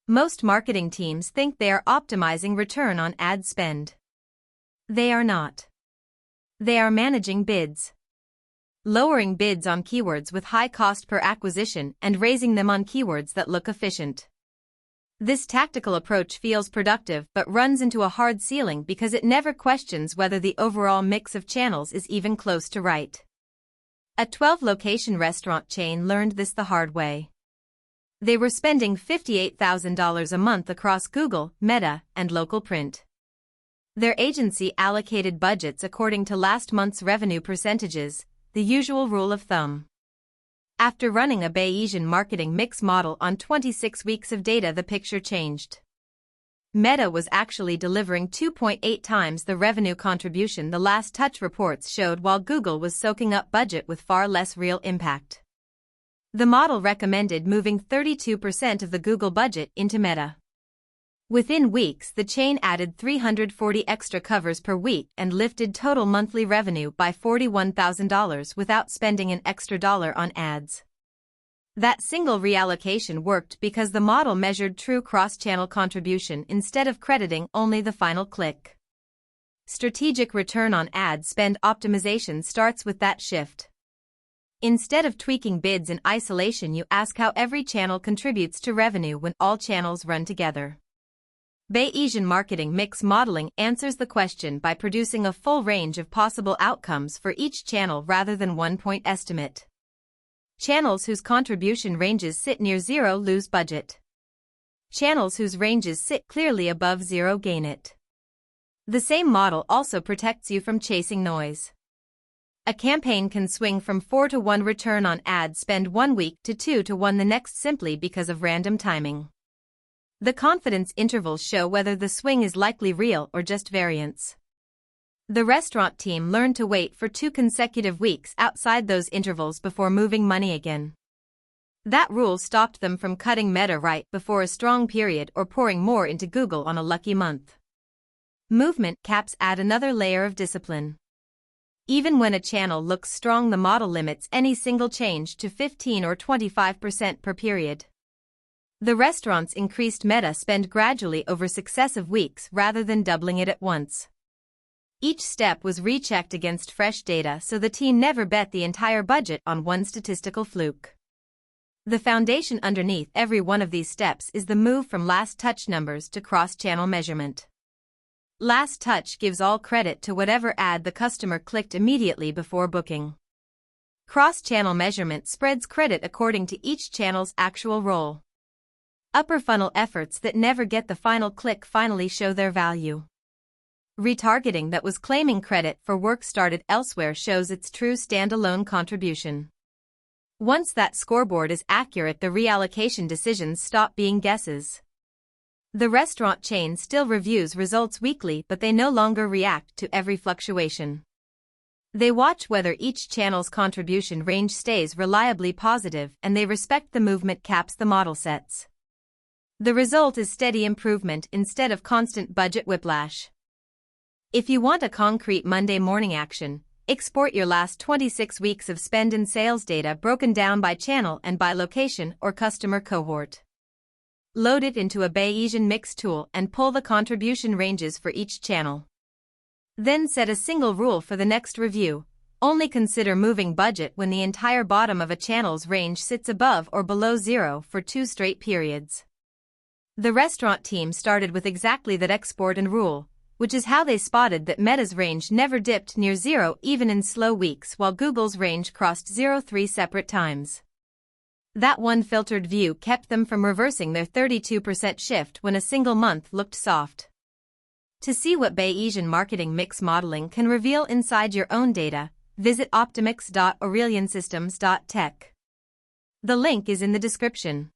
Most marketing teams think they are optimizing return on ad spend. They are not. They are managing bids. Lowering bids on keywords with high cost per acquisition and raising them on keywords that look efficient. This tactical approach feels productive but runs into a hard ceiling because it never questions whether the overall mix of channels is even close to right. A 12-location restaurant chain learned this the hard way. They were spending $58,000 a month across Google, Meta, and local print. Their agency allocated budgets according to last month's revenue percentages, the usual rule of thumb. After running a Bayesian marketing mix model on 26 weeks of data, the picture changed. Meta was actually delivering 2.8 times the revenue contribution the last touch reports showed, while Google was soaking up budget with far less real impact. The model recommended moving 32% of the Google budget into Meta. Within weeks, the chain added 340 extra covers per week and lifted total monthly revenue by $41,000 without spending an extra dollar on ads. That single reallocation worked because the model measured true cross-channel contribution instead of crediting only the final click. Strategic return on ad spend optimization starts with that shift. Instead of tweaking bids in isolation, you ask how every channel contributes to revenue when all channels run together. Bayesian marketing mix modeling answers the question by producing a full range of possible outcomes for each channel rather than one-point estimate. Channels whose contribution ranges sit near zero lose budget. Channels whose ranges sit clearly above zero gain it. The same model also protects you from chasing noise. A campaign can swing from 4 to 1 return on ad spend one week to 2 to 1 the next simply because of random timing. The confidence intervals show whether the swing is likely real or just variance. The restaurant team learned to wait for 2 consecutive weeks outside those intervals before moving money again. That rule stopped them from cutting Meta right before a strong period or pouring more into Google on a lucky month. Movement caps add another layer of discipline. Even when a channel looks strong, the model limits any single change to 15 or 25% per period. The restaurants increased Meta spend gradually over successive weeks rather than doubling it at once. Each step was rechecked against fresh data, so the team never bet the entire budget on one statistical fluke. The foundation underneath every one of these steps is the move from last touch numbers to cross-channel measurement. Last touch gives all credit to whatever ad the customer clicked immediately before booking. Cross-channel measurement spreads credit according to each channel's actual role. Upper funnel efforts that never get the final click finally show their value. Retargeting that was claiming credit for work started elsewhere shows its true standalone contribution. Once that scoreboard is accurate, the reallocation decisions stop being guesses. The restaurant chain still reviews results weekly, but they no longer react to every fluctuation. They watch whether each channel's contribution range stays reliably positive, and they respect the movement caps the model sets. The result is steady improvement instead of constant budget whiplash. If you want a concrete Monday morning action, export your last 26 weeks of spend and sales data broken down by channel and by location or customer cohort. Load it into a Bayesian mix tool and pull the contribution ranges for each channel. Then set a single rule for the next review: only consider moving budget when the entire bottom of a channel's range sits above or below zero for 2 straight periods. The restaurant team started with exactly that export and rule, which is how they spotted that Meta's range never dipped near zero even in slow weeks, while Google's range crossed zero 3 separate times. That one filtered view kept them from reversing their 32% shift when a single month looked soft. To see what Bayesian marketing mix modeling can reveal inside your own data, visit optimix.aureliansystems.tech. The link is in the description.